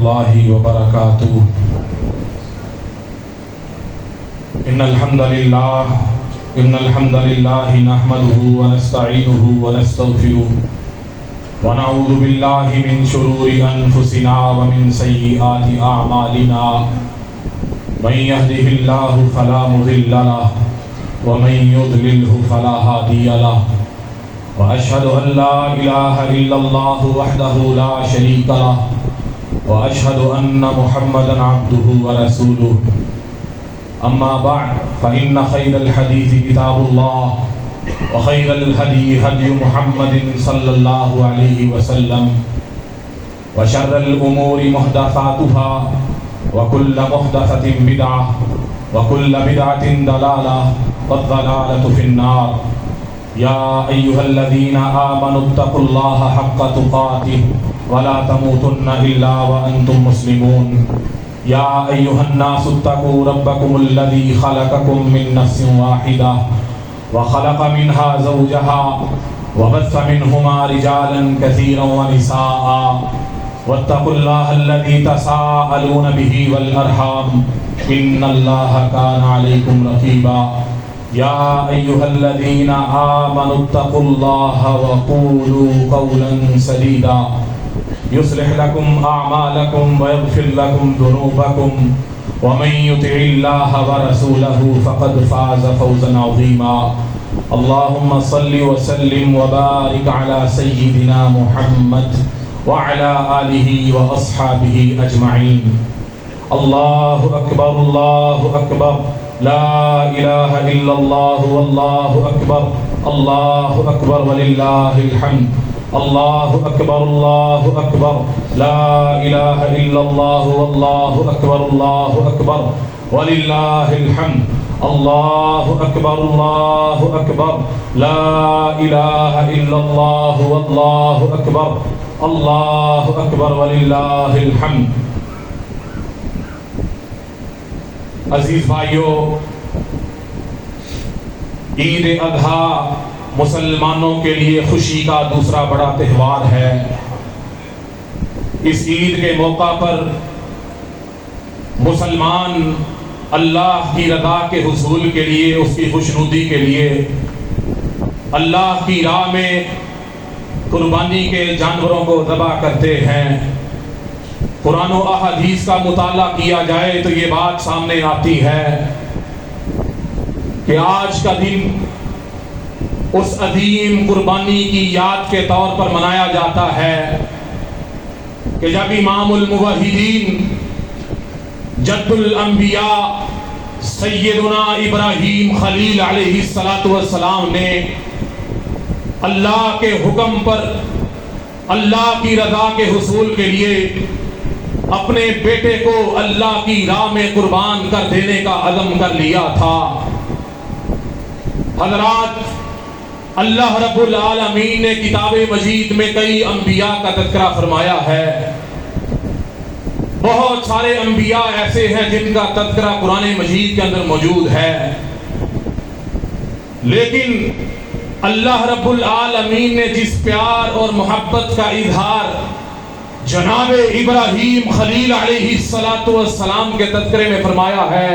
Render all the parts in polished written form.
الله وبركاته. إن الحمد لله نحمده ونستعينه ونستغفره ونعوذ بالله من شرور أنفسنا ومن سيئات أعمالنا. من يهده الله فلا مضل له ومن يضلله فلا هادي له. وأشهد أن لا إله إلا الله وحده لا شريك له وأشهد أن محمدا عبده ورسوله. أما بعد فإن خير الحديث كتاب الله وخير الهدي هدي محمد صلى الله عليه وسلم وشر الأمور محدثاتها وكل محدثة بدعة وكل بدعة ضلالة والضلالة في النار. يا أيها الذين آمنوا اتقوا الله حق تقاته ولا تموتن إلا وأنتم مسلمون. يا أيها الناس اتقوا ربكم الذي خلقكم من نفس واحدة وخلق منها زوجها وبث منهما رجالا كثيرا ونساء واتقوا الله الذي تساءلون به والأرحام إن الله كان عليكم رقيبا. يا أيها الذين آمنوا اتقوا الله وقولوا قولا سديدا يصلح لكم أعمالكم ويغفر لكم ذنوبكم ومن يطع الله ورسوله فقد فاز فوزا عظيما. اللهم صل وسلم وبارك على سيدنا محمد وعلى آله وأصحابه أجمعين. الله أكبر الله أكبر لا إله إلا الله والله أكبر الله أكبر ولله الحمد. الله أكبر الله أكبر لا إله إلا الله والله أكبر الله أكبر ولله الحمد. الله أكبر الله أكبر لا إله إلا الله والله أكبر الله أكبر ولله الحمد. عزیز بھائیو، عید الاضحیٰ مسلمانوں کے لیے خوشی کا دوسرا بڑا تہوار ہے. اس عید کے موقع پر مسلمان اللہ کی رضا کے حصول کے لیے، اس کی خوشنودی کے لیے اللہ کی راہ میں قربانی کے جانوروں کو ذبح کرتے ہیں. قرآن و احادیث کا مطالعہ کیا جائے تو یہ بات سامنے آتی ہے کہ آج کا دن اس عظیم قربانی کی یاد کے طور پر منایا جاتا ہے کہ جب امام الموحدین جد الانبیاء سیدنا ابراہیم خلیل علیہ السلام نے اللہ کے حکم پر اللہ کی رضا کے حصول کے لیے اپنے بیٹے کو اللہ کی راہ میں قربان کر دینے کا عزم کر لیا تھا. حضرات، اللہ رب العالمین نے کتاب مجید میں کئی انبیاء کا تذکرہ فرمایا ہے. بہت سارے انبیاء ایسے ہیں جن کا تذکرہ قرآن مجید کے اندر موجود ہے، لیکن اللہ رب العالمین نے جس پیار اور محبت کا اظہار جناب ابراہیم خلیل علیہ السلام کے تذکرے میں فرمایا ہے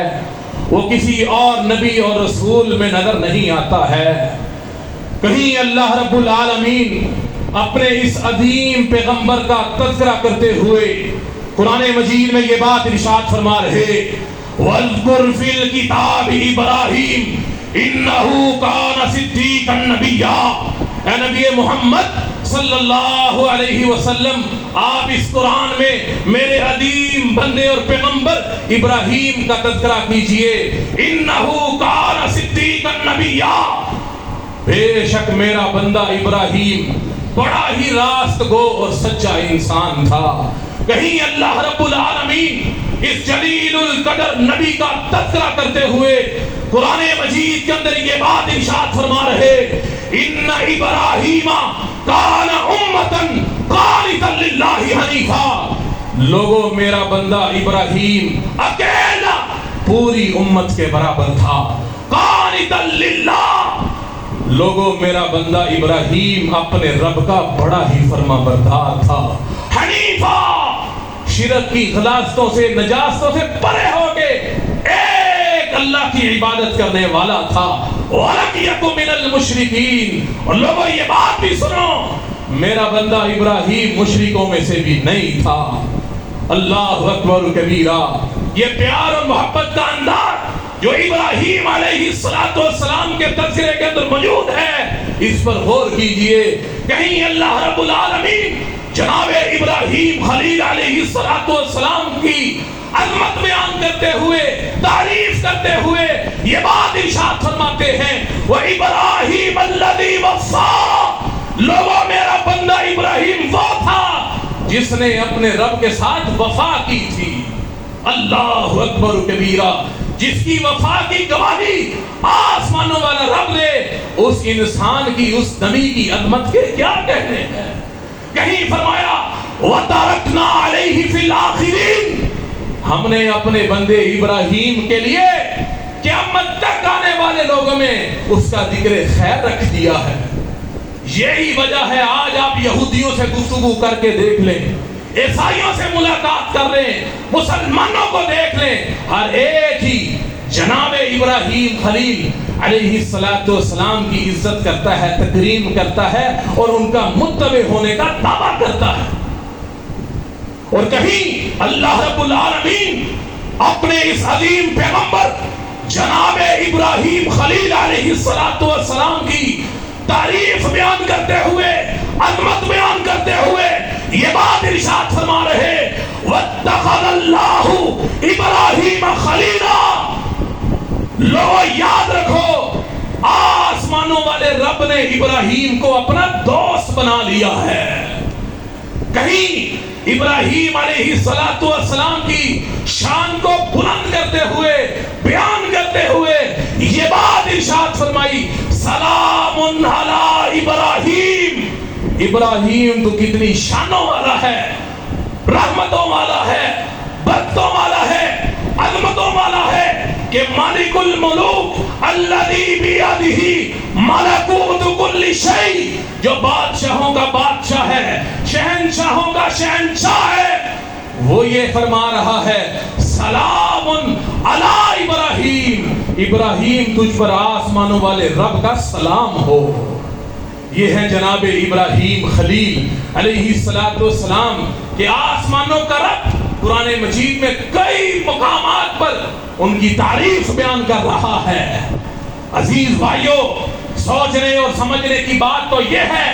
وہ کسی اور نبی اور رسول میں نظر نہیں آتا ہے. کہیں اللہ رب العالمین اپنے اس عظیم پیغمبر کا تذکرہ کرتے ہوئے قرآن مجید میں یہ بات ارشاد فرما رہے وَاذْكُرْ فِي الْكِتَابِ إِبْرَاهِيمَ إِنَّهُ كَانَ صِدِّيقًا نَبِيًّا. اے نبی محمد صلی اللہ علیہ وسلم، آپ اس قرآن میں میرے عظیم بندے اور پیغمبر ابراہیم کا تذکرہ کیجئے. إِنَّهُ كَانَ صِدِّيقًا نَبِيًّا. بے شک میرا بندہ ابراہیم بڑا ہی راست گو اور سچا انسان تھا. کہیں اللہ رب العالمین اس جلیل القدر نبی کا تذکرہ کرتے ہوئے قرآن مجید کے اندر یہ بات ارشاد فرما رہے ان ابراہیم کان امۃ قانتا للہ حنیفا. لوگوں، میرا بندہ ابراہیم اکیلا پوری امت کے برابر تھا. قانتا للہ. لوگوں، میرا بندہ ابراہیم اپنے رب کا بڑا ہی فرما بردار تھا. حنیفا، شرک کی غلاظتوں سے نجاستوں سے پرے ہو کے ایک اللہ کی عبادت کرنے والا تھا. وَلَمْ يَكُنْ مِنَ الْمُشْرِكِينَ. اور لوگوں یہ بات بھی سنو, میرا بندہ ابراہیم مشرکوں میں سے بھی نہیں تھا. اللہ اکبر کبیرہ. یہ پیار اور محبت کا انداز جو ابراہیم علیہ السلام کے تذکرے کے اندر موجود ہے, اس پر غور کیجئے. کہیں اللہ رب العالمین جناب ابراہیم خلیل علیہ السلام کی عظمت بیان کرتے ہوئے, تعریف کرتے ہوئے یہ بات ارشاد فرماتے ہیں, وَإِبْرَاهِيمَ الَّذِي وَفَّى. لوگوں میرا بندہ ابراہیم وہ تھا جس نے اپنے رب کے ساتھ وفا کی تھی. اللہ اکبر کبیرہ. جس کی وفا کی گواہی آسمانوں والا رب نے اس انسان کی اس نبی کی عظمت کے کیا کہنے ہیں. کہیں فرمایا وَتَرَكْنَا عَلَيْهِ فِي الْآخِرِينَ. ہم نے اپنے بندے ابراہیم کے لیے قیامت تک آنے والے لوگوں میں اس کا ذکر خیر رکھ دیا ہے. یہی وجہ ہے آج آپ یہودیوں سے گفتگو کر کے دیکھ لیں, عیسائیوں سے ملاقات کر لیں, مسلمانوں کو دیکھ لیں, ہر ایک ہی جناب ابراہیم خلیل علیہ السلام کی عزت کرتا ہے, تکریم کرتا ہے اور ان کا متبع ہونے کا دعویٰ کرتا ہے. اور کہیں اللہ رب العالمین اپنے اس عظیم پیغمبر جناب ابراہیم خلیل علیہ السلام کی تعریف بیان کرتے ہوئے, عظمت بیان کرتے ہوئے یہ بات ارشاد فرما رہے, وَاتَّخَذَ اللَّهُ إِبْرَاهِيمَ خَلِيلًا. لو یاد رکھو, آسمانوں والے رب نے ابراہیم کو اپنا دوست بنا لیا ہے. کہیں ابراہیم علیہ السلام کی شان کو بلند کرتے ہوئے, بیان کرتے ہوئے یہ بات ارشاد فرمائی, سلام علی ابراہیم. ابراہیم تو کتنی شانوں والا ہے, رحمتوں والا ہے, برکتوں والا ہے, عظمتوں والا ہے کہ مالک الملوک الذی بیدہ ملکوت کل شیء, جو بادشاہوں کا بادشاہ ہے, شہنشاہوں کا شہنشاہ ہے, وہ یہ فرما رہا ہے سلام علی ابراہیم. ابراہیم تجھ پر آسمانوں والے رب کا سلام ہو. یہ ہے جناب ابراہیم خلیل علیہ السلام کہ آسمانوں کا رب قرآن مجید میں کئی مقامات پر ان کی تعریف بیان کر رہا ہے. عزیز بھائیوں, سوچنے اور سمجھنے کی بات تو یہ ہے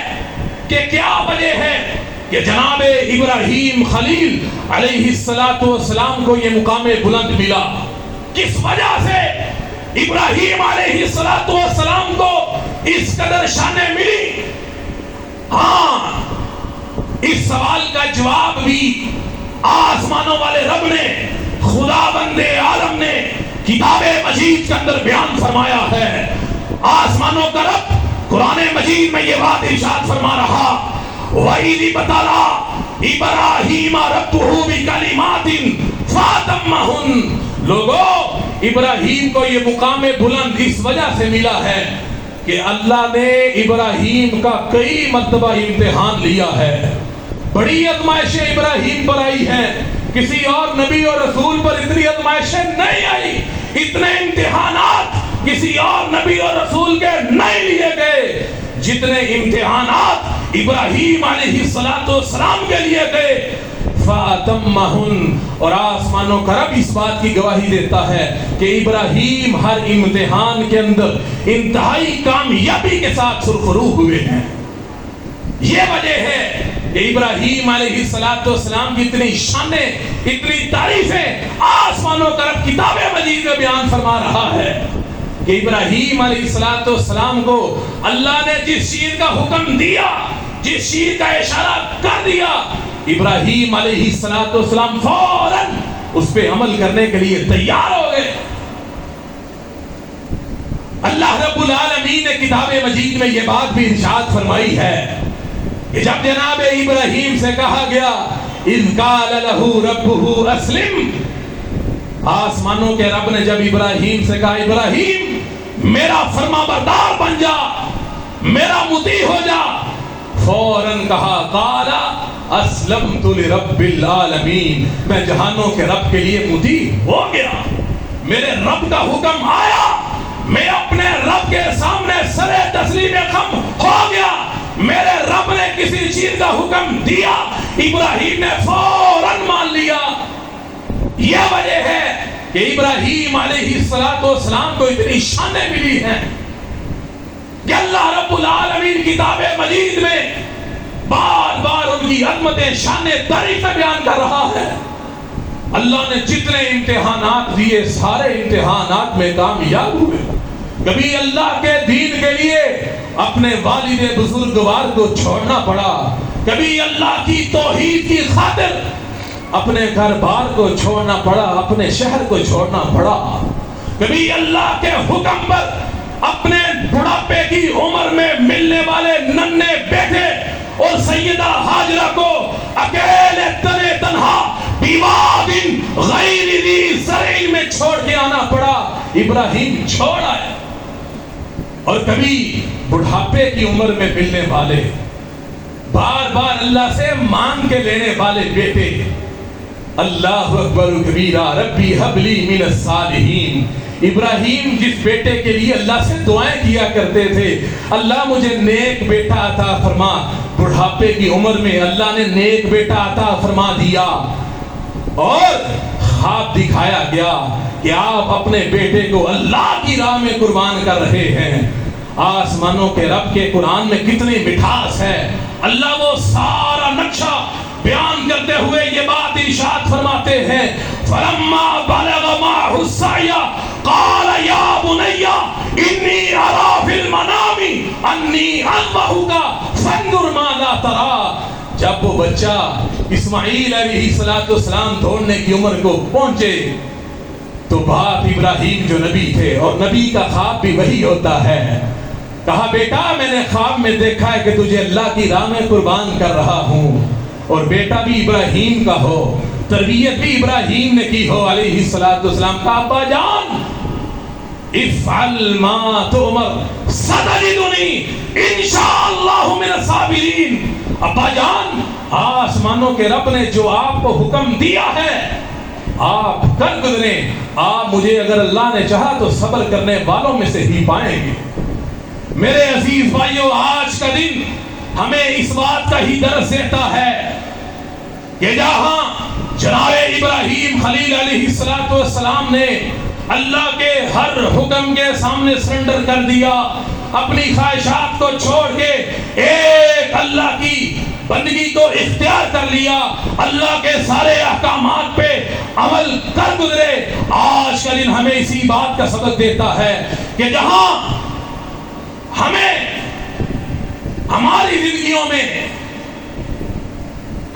کہ کیا وجہ ہے کہ جناب ابراہیم خلیل علیہ السلام کو یہ مقام بلند ملا. کس وجہ سے ابراہیم علیہ السلام کو اس قدر شانیں ملی؟ ہاں, اس سوال کا جواب بھی آسمانوں والے رب نے, خدا بندے عالم نے کتاب مجید کے اندر بیان فرمایا ہے. آسمانوں کا رب قرآن مجید میں یہ بات ارشاد فرما رہا, وَإِذِ ابْتَلَىٰ إِبْرَاهِيمَ رَبُّهُ بِكَلِمَاتٍ فَأَتَمَّهُنَّ. لوگوں, ابراہیم کو یہ مقام بلند اس وجہ سے ملا ہے کہ اللہ نے ابراہیم کا کئی مرتبہ امتحان لیا ہے. بڑی آزمائشیں ابراہیم پر آئی ہیں, کسی اور نبی اور رسول پر اتنی آزمائشیں نہیں آئی. اتنے امتحانات کسی اور نبی اور رسول کے نہیں لیے گئے جتنے امتحانات ابراہیم علیہ السلام کے لیے گئے. فَأَتَمَّهُنَّ. اور آسمانوں کا رب اس بات کی گواہی دیتا ہے کہ ابراہیم ہر امتحان کے اندر انتہائی کامیابی کے ساتھ سرخرو ہوئے ہیں. یہ وجہ ہے کہ ابراہیم علیہ السلام کی اتنی شانیں, اتنی تعریفیں آسمانوں کا رب کتاب مجید میں بیان فرما رہا ہے کہ ابراہیم علیہ السلام کو اللہ نے جس چیز کا حکم دیا, جس چیز کا اشارہ کر دیا, ابراہیم علیہ السلام فوراً اس پہ عمل کرنے کے لیے تیار ہو گئے. اللہ رب العالمین نے کتاب مجید میں یہ بات بھی ارشاد فرمائی ہے کہ جب جناب ابراہیم سے کہا گیا اِذْ قَالَ لَهُ رَبُّهُ أَسْلِمْ, آسمانوں کے رب نے جب ابراہیم سے کہا ابراہیم میرا فرما بردار بن جا, میرا مطیع ہو جا, فوراً کہا قَالَ اسلمت لرب العالمین، میں جہانوں کے رب کے لیے مطیع ہو گیا، میرے رب کا حکم آیا، میں اپنے رب کے سامنے سر تسلیم خم ہو گیا، میرے رب نے کسی چیز کا حکم دیا ابراہیم نے فوراً مان لیا۔ یہ وجہ ہے کہ ابراہیم علیہ السلام کو اتنی شانیں ملی ہیں کہ اللہ رب العالمین کتاب مجید میں بار بار ان کی عظمتیں شانیں طریقہ بیان کر رہا ہے۔ اللہ نے جتنے امتحانات دیے سارے امتحانات میں کامیاب ہوئے، کبھی اللہ کے دین کے لیے اپنے والد بزرگوار کو چھوڑنا پڑا، کبھی اللہ کی توحید کی خاطر اپنے گھر بار کو چھوڑنا پڑا، اپنے شہر کو چھوڑنا پڑا، کبھی اللہ کے حکم پر اپنے بڑھاپے کی عمر میں ملنے والے ننھے بیٹے اور سیدہ ہاجرہ کو اکیلے تنے تنہا بیواد غیر ذی زرع میں چھوڑ کے آنا پڑا۔ ابراہیم چھوڑ آئے۔ اور کبھی بڑھاپے کی عمر میں ملنے والے، بار بار اللہ سے مانگ کے لینے والے بیٹے، اللہ اکبر کبیرہ ربی حب لی من الصالحین، ابراہیم جس بیٹے کے لیے اللہ سے دعائیں کیا کرتے تھے، اللہ مجھے نیک بیٹا عطا فرما، بڑھاپے کی عمر میں اللہ نے نیک بیٹا عطا فرما دیا، اور خواب دکھایا گیا کہ آپ اپنے بیٹے کو اللہ کی راہ میں قربان کر رہے ہیں۔ آسمانوں کے رب کے قرآن میں کتنی مٹھاس ہے، اللہ وہ سارا نقشہ بیان کرتے ہوئے یہ بات ارشاد فرماتے ہیں، فَلَمَّا بَلَغَ مَعَهُ السَّعْيَ قَالَ يَا بُنَيَّ إِنِّي أَرَىٰ فِي الْمَنَامِ أَنِّي أَذْبَحُكَ فَانظُرْ مَاذَا تَرَىٰ۔ جب وہ بچہ اسماعیل علیہ السلام دوڑنے کی عمر کو پہنچے تو باپ ابراہیم جو نبی تھے، اور نبی کا خواب بھی وہی ہوتا ہے، کہا بیٹا میں نے خواب میں دیکھا ہے کہ تجھے اللہ کی راہ میں قربان کر رہا ہوں، اور بیٹا بھی ابراہیم کا ہو، تربیت بھی ابراہیم نے کی ہو علیہ السلام کا، ابا جان افعل ما تؤمر ستجدنی انشاءاللہ من الصابرین۔ ابا جان آسمانوں کے رب نے جو آپ کو حکم دیا ہے آپ کر گزریں، آپ مجھے اگر اللہ نے چاہا تو صبر کرنے والوں میں سے ہی پائیں گے۔ میرے عزیز بھائیوں، آج کا دن ہمیں اس بات کا ہی درس دیتا ہے کہ جہاں جناب ابراہیم خلیل علیہ السلام نے اللہ کے ہر حکم کے سامنے سرنڈر کر دیا، اپنی خواہشات کو چھوڑ کے ایک اللہ کی بندگی کو اختیار کر لیا، اللہ کے سارے احکامات پہ عمل کر گزرے، آج کا دن ہمیں اسی بات کا سبق دیتا ہے کہ جہاں ہمیں ہماری زندگیوں میں،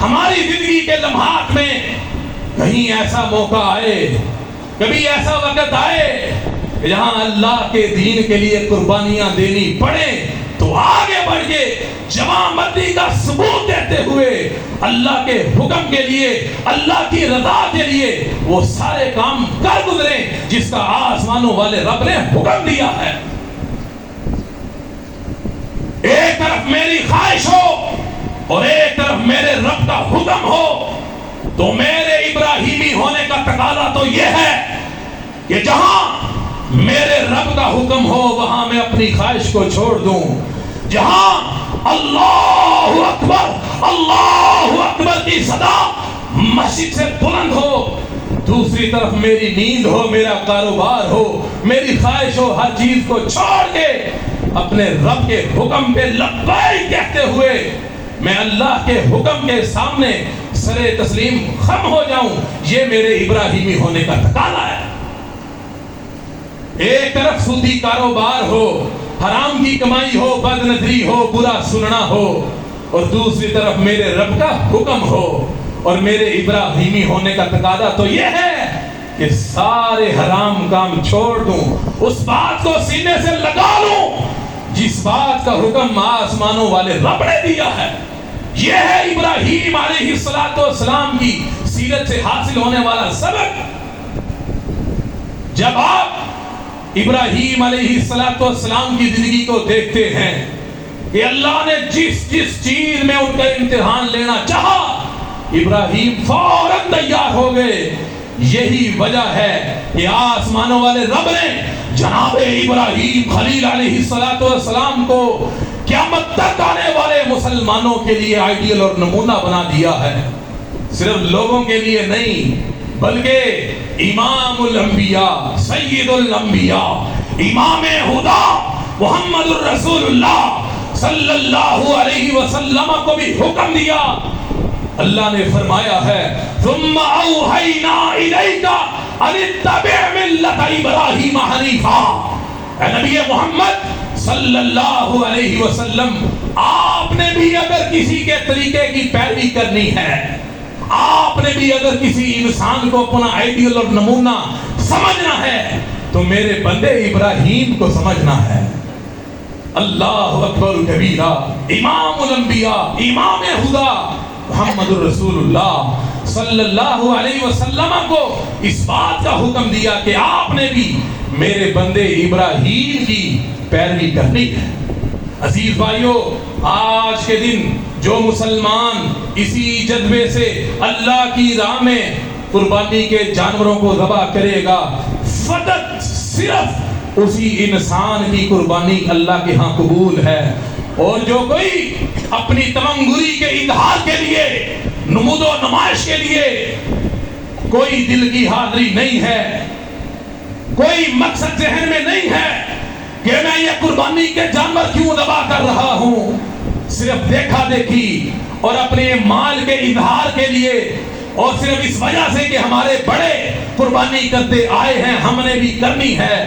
ہماری زندگی کے لمحات میں کہیں ایسا موقع آئے، کبھی ایسا وقت آئے کہ جہاں اللہ کے دین کے لیے قربانیاں دینی پڑے تو آگے بڑھ کے جوانمردی کا ثبوت دیتے ہوئے اللہ کے حکم کے لیے، اللہ کی رضا کے لیے وہ سارے کام کر گزریں جس کا آسمانوں والے رب نے حکم دیا ہے۔ ایک طرف میری خواہش ہو اور ایک طرف میرے رب کا حکم ہو، تو میرے ابراہیمی ہونے کا تقاضا تو یہ ہے کہ جہاں میرے رب کا حکم ہو وہاں میں اپنی خواہش کو چھوڑ دوں، جہاں اللہ اکبر کی صدا مسجد سے بلند ہو، دوسری طرف میری نیند ہو، میرا کاروبار ہو، میری خواہش ہو، ہر چیز کو چھوڑ کے اپنے رب کے حکم پہ لبیک کہتے ہوئے میں اللہ کے حکم کے سامنے سرے تسلیم خم ہو جاؤں، یہ میرے ابراہیمی ہونے کا تقاضا ہے۔ ایک طرف سودی کاروبار ہو، حرام کی کمائی ہو، بد نظری ہو، برا سننا ہو، اور دوسری طرف میرے رب کا حکم ہو، اور میرے ابراہیمی ہونے کا تقاضا تو یہ ہے کہ سارے حرام کام چھوڑ دوں، اس بات کو سینے سے لگا لوں جس بات کا حکم آسمانوں والے رب نے دیا ہے۔ یہ ہے ابراہیم علیہ السلام کی سیرت سے حاصل ہونے والا سبق۔ جب آپ ابراہیم علیہ السلام کی زندگی کو دیکھتے ہیں کہ اللہ نے جس جس چیز میں ان کا امتحان لینا چاہا ابراہیم فوراً تیار ہو گئے. یہی وجہ ہے کہ آسمانوں والے رب نے جناب ابراہیم خلیل علیہ السلام کو قیامت تک آنے والے مسلمانوں کے لیے آئیڈیل اور نمونہ بنا دیا ہے. صرف لوگوں کے لیے نہیں بلکہ امام الانبیاء سید الانبیاء امام ہدا محمد الرسول اللہ صلی اللہ علیہ وسلم کو بھی حکم دیا. اللہ نے فرمایا ہے ثم اوحینا الیک ان اتبع ملت ابراہیم حنیفا. اے نبی محمد صلی اللہ علیہ وسلم آپ نے بھی اگر کسی کے طریقے کی پیروی کرنی ہے, آپ نے بھی اگر کسی انسان کو اپنا آئیڈیل اور نمونہ سمجھنا ہے تو میرے بندے ابراہیم کو سمجھنا ہے. اللہ اکبر کبیرہ امام الانبیاء امام ہدا محمد الرسول اللہ صلی اللہ علیہ وسلم کو اس بات کا حکم دیا کہ آپ نے بھی میرے بندے ابراہیم کی پیروی کرنی ہے. عزیز بھائیو, آج کے دن جو مسلمان اسی جذبے سے اللہ کی راہ میں قربانی کے جانوروں کو ذبح کرے گا, فقط صرف اسی انسان کی قربانی اللہ کے ہاں قبول ہے. اور جو کوئی اپنی تمنگری کے اظہار کے لیے نمود و نمائش کے لیے کوئی دل کی حاضری نہیں ہے, کوئی مقصد ذہن میں نہیں ہے کہ میں یہ قربانی کے جانور کیوں ذبح کر رہا ہوں, صرف دیکھا دیکھی اور اپنے مال کے اظہار کے لیے اور صرف اس وجہ سے کہ ہمارے بڑے قربانی کرتے آئے ہیں ہم نے بھی کرنی ہے,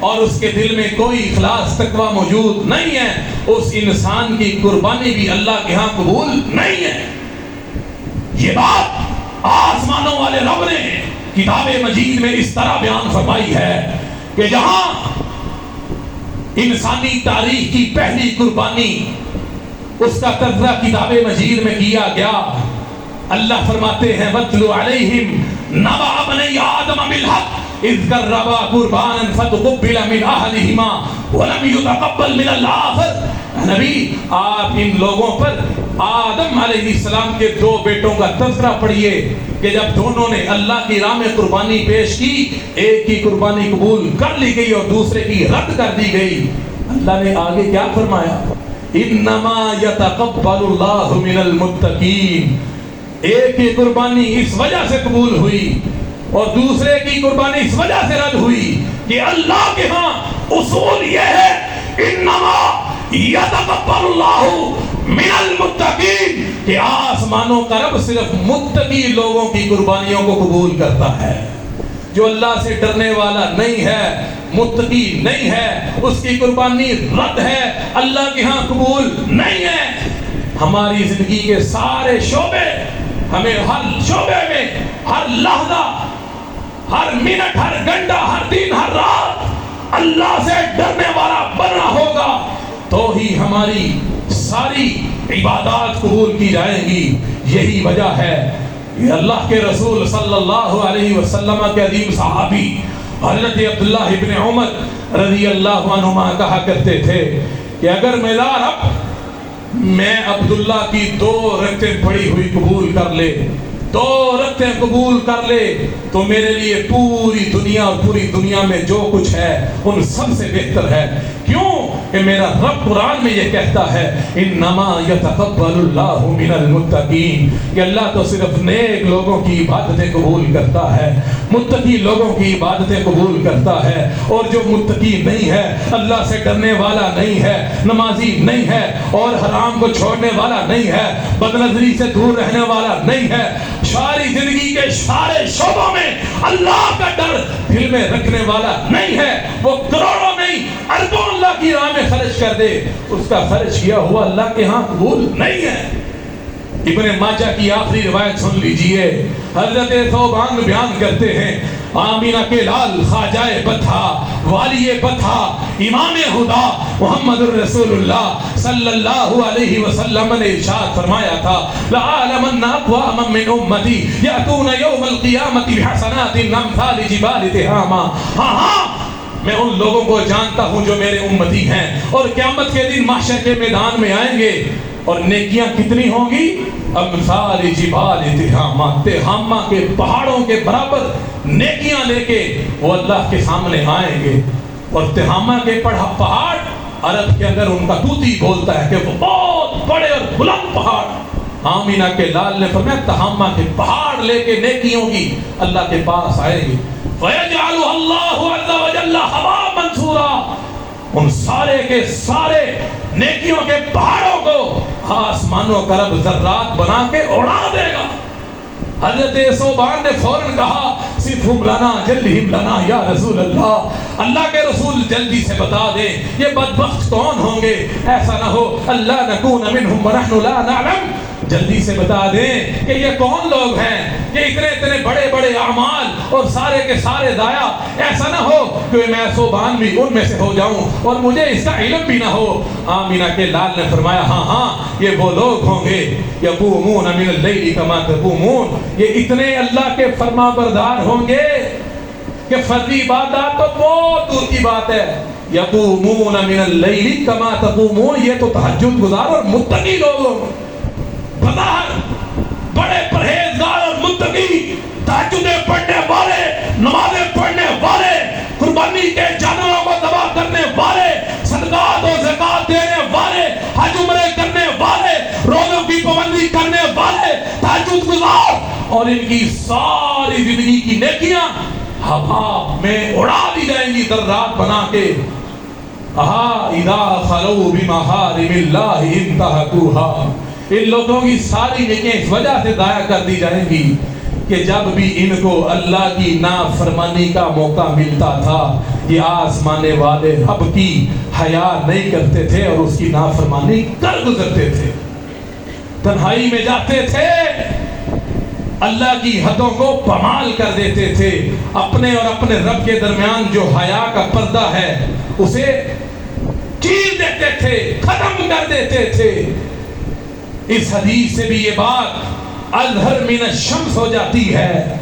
اور اس کے دل میں کوئی اخلاص تقویٰ موجود نہیں ہے, اس انسان کی قربانی بھی اللہ کے ہاں قبول نہیں ہے. یہ بات آسمانوں والے رب نے کتاب مجید میں اس طرح بیان فرمائی ہے کہ جہاں انسانی تاریخ کی پہلی قربانی اس کا تذکرہ کتاب مجید میں کیا گیا. اللہ فرماتے ہیں وَاتْلُ عَلَيْهِمْ نَبَأَ بَنِي آدَمَ بِالْحَقِّ اذ قربا قربانا فتقبل من احدهما ولم يتقبل من الاخر. نبی آپ ان لوگوں پر آدم علیہ السلام کے دو بیٹوں کا تذکرہ پڑھیے کہ جب دونوں نے اللہ کی راہ میں قربانی پیش کی, ایک کی قربانی قبول کر لی گئی اور دوسرے کی رد کر دی گئی. اللہ نے آگے کیا فرمایا, انما يتقبل اللہ من المتقین. ایک کی قربانی اس وجہ سے قبول ہوئی اور دوسرے کی قربانی اس وجہ سے رد ہوئی کہ اللہ کے ہاں اصول یہ ہے انما یتقبل اللہ من المتقین, کہ آسمانوں کا رب صرف متقی لوگوں کی قربانیوں کو قبول کرتا ہے. جو اللہ سے ڈرنے والا نہیں ہے, متقی نہیں ہے, اس کی قربانی رد ہے, اللہ کے ہاں قبول نہیں ہے. ہماری زندگی کے سارے شعبے ہمیں ہر شعبے میں ہر لحظہ ہر منٹ ہر گھنٹہ ہر دن ہر رات اللہ سے ڈرنے والا بننا ہوگا تو ہی ہماری ساری عبادات قبول کی جائیں گی. یہی وجہ ہے کہ اللہ کے رسول صلی اللہ علیہ وسلم کے عظیم صحابی حضرت عبداللہ ابن عمر رضی اللہ عنہما کہا کرتے تھے کہ اگر میرا رب میں عبداللہ کی 2 رکعتیں پڑھی ہوئی قبول کر لے, 2 رکعتیں قبول کر لے تو میرے لیے پوری دنیا اور پوری دنیا میں جو کچھ ہے ان سب سے بہتر ہے. کیوں کہ میرا رب قرآن میں یہ کہتا ہے انما یتقبل اللہ من المتقین, کہ اللہ تو صرف نیک لوگوں کی عبادتیں قبول کرتا ہے, متقی لوگوں کی عبادتیں قبول کرتا ہے. اور جو متقی نہیں ہے, اللہ سے ڈرنے والا نہیں ہے, نمازی نہیں ہے اور حرام کو چھوڑنے والا نہیں ہے, بدنظری سے دور رہنے والا نہیں ہے, ساری زندگی کے سارے شعبوں میں اللہ کا ڈر دل میں رکھنے والا نہیں ہے, وہ کروڑوں نہیں اربوں اللہ کی راہ میں خرچ کر دے, اس کا خرچ کیا ہوا اللہ کے ہاں قبول نہیں ہے. ابن ماجہ کی آخری روایت سن لیجئے, حضرت ثوبان بیان کرتے ہیں آمینہ کے لال خواجہ بطھا والی بطھا امام ہدا محمد الرسول اللہ صلی اللہ علیہ وسلم نے ارشاد فرمایا تھا لَعَالَمَنَّ أَقْوَامًا مِّنْ أُمَّتِي يَأْتُونَ يَوْمَ الْقِيَامَةِ بِحَسَنَاتٍ أَمْثَالِ جِبَالِ تِهَامَا. ہاں میں ان لوگوں کو جانتا ہوں جو میرے امتی ہیں اور قیامت کے دن محشر کے میدان میں آئیں گے اور نیکیاں کتنی ہوں گی؟ امثال جبال تہامہ، تہامہ کے پہاڑوں کے برابر نیکیاں لے کے وہ اللہ کے سامنے آئیں گے. اور تہامہ کے پہاڑ عرب کے اندر ان کا طوطی بولتا ہے کہ وہ بہت بڑے اور بلند پہاڑ. آمینہ کے لال نے فرمایا تہامہ کے پہاڑ لے کے نیکیوں کی اللہ کے پاس آئے گی. وَيَجْعَلُهَا اللَّهُ عَزَّ وَجَلَّ هَوَاءً مَنْثُورًا، ان سارے کے سارے نیکیوں کے پہاڑوں کو آسمانوں کا رب ذرات بنا کے اڑا دے گا. حضرت ثوبان نے فوراً کہا صفہم لنا جلہم لنا یا رسول اللہ، اللہ کے رسول جلدی سے بتا دیں یہ بدبخت کون ہوں گے، ایسا نہ ہو اللہ نکون منہم ونحن لا نعلم. جلدی سے بتا دیں کہ یہ کون لوگ ہیں کہ اتنے اتنے بڑے بڑے اعمال اور سارے کے سارے ضائع، ایسا نہ ہو کہ میں ثوبان بھی ان میں سے ہو جاؤں اور مجھے اس کا علم بھی نہ ہو. آمینہ کے لال نے فرمایا ہاں یہ وہ لوگ ہوں گے یقومون من اللیل کما تقومون، یہ اتنے اللہ کے فرما بردار ہوں گے کہ فردی عبادات تو بہت دور کی بات ہے. یقومون من اللیل کما تقومون، یہ تو تہجد گزار اور متقی لوگ ہوں. بظاہر بڑے پرہیزگار اور متقی، تہجدیں پڑھنے والے، نمازیں پڑھنے والے، قربانی کے جانوروں کو ذبح کرنے والے، صدقات و زکات دینے والے، حج عمرے کرنے والے، روزوں کی پابندی کرنے والے، تہجد گزار، اور ان کی ساری زندگی کی نیکیاں ہوا میں اڑا دی جائیں گی ذرات بنا کے. اذا خلوا بمحارم اللہ انتہکوہا، ان لوگوں کی ساری نیکیاں اس وجہ سے ضائع کر دی جائیں گی کہ جب بھی ان کو اللہ کی نافرمانی کا موقع ملتا تھا یہ آسمانے والے رب کی حیا نہیں کرتے تھے اور اس کی نافرمانی کر گزرتے تھے. تنہائی میں جاتے تھے، اللہ کی حدوں کو پامال کر دیتے تھے، اپنے اور اپنے رب کے درمیان جو حیا کا پردہ ہے اسے چیر دیتے تھے، ختم کر دیتے تھے. اس حدیث سے بھی یہ بات اظہر من الشمس ہو جاتی ہے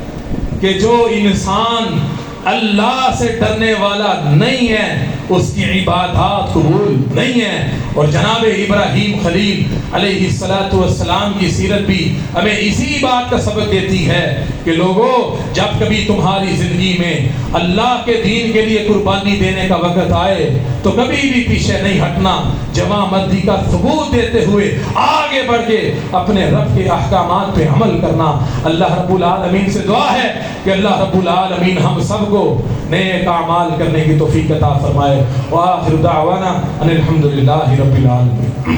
کہ جو انسان اللہ سے ڈرنے والا نہیں ہے اس کی عبادات قبول نہیں ہیں. اور جناب ابراہیم خلیل علیہ السلام کی سیرت بھی ہمیں اسی بات کا سبق دیتی ہے کہ لوگوں جب کبھی تمہاری زندگی میں اللہ کے دین کے لیے قربانی دینے کا وقت آئے تو کبھی بھی پیچھے نہیں ہٹنا، جوان مردی کا ثبوت دیتے ہوئے آگے بڑھ کے اپنے رب کے احکامات پہ عمل کرنا. اللہ رب العالمین سے دعا ہے کہ اللہ رب العالمین ہم سب کو نیک اعمال کرنے کی توفیق عطا فرمائے. وآخر دعوانا ان الحمدللہ رب العالمین.